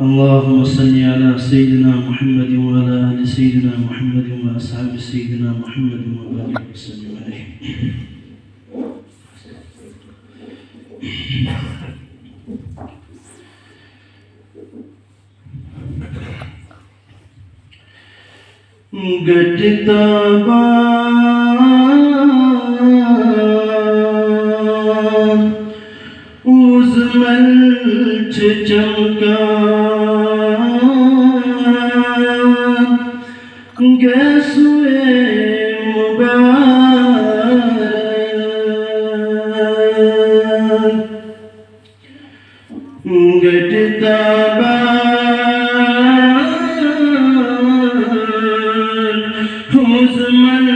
اللهم صل على سيدنا محمد وعلى آل سيدنا محمد وأصحاب سيدنا محمد وبارك وسلم عليه. गटता उज़मल चमका गैसुए मुबारक गटता उज़मल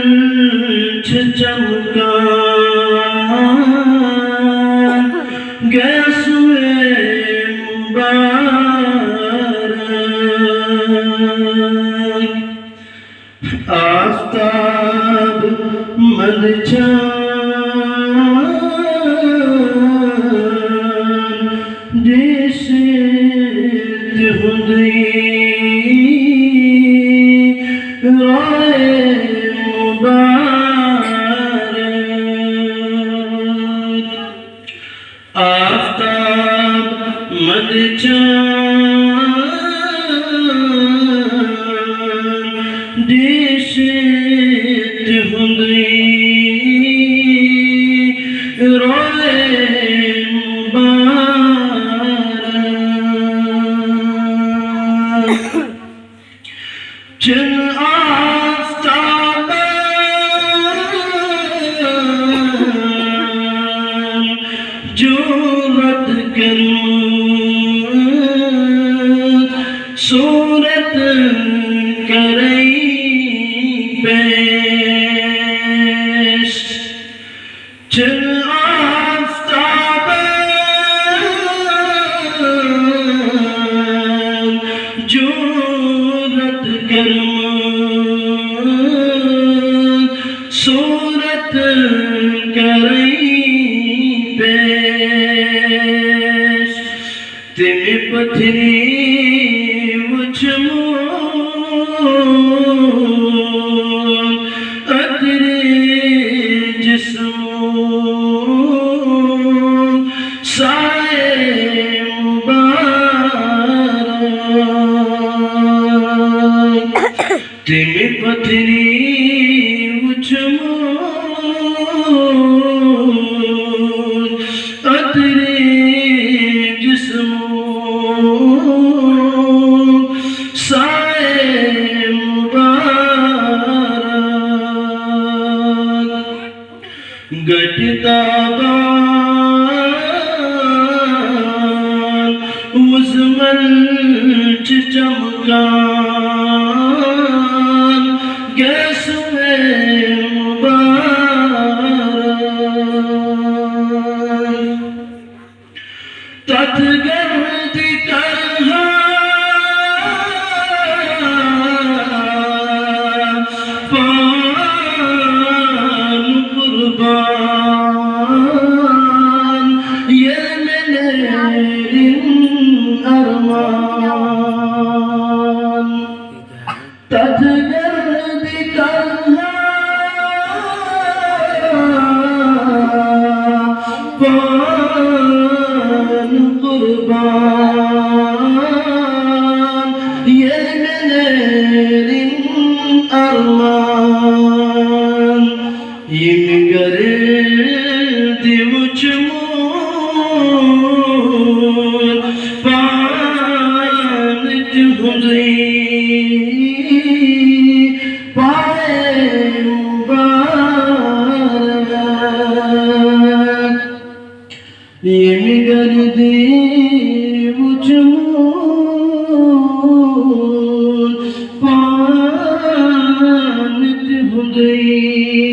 चमका गैसुए मुबारक आफ़ताब मन चाँद जैसे हुंदी राय मुबारक आफ़ताब मन चाँद जैसे हुंदी राय मुबारक चन आफ़ताब जो रद करूं सूरत करई पेश चन आफ़ताब जो रद करूं सूरत करई पेश तिम पथरी मुझमो अतरे जिस्मो साए मुबारक तिम पथरी मुझमो अतरे जिस्मो साए मुबारक गटता उज़मल चमका गैसुए मुबारक तथगर्द तरहा पान कुर्बान ये मेरे अरमान तथगर्द तरहा पान कुर्बान ये मेरे अरमान ये मगर दिवचमोर पान हुंदी पाए मुबारक ये मगर दिवचमोर पान हुंदी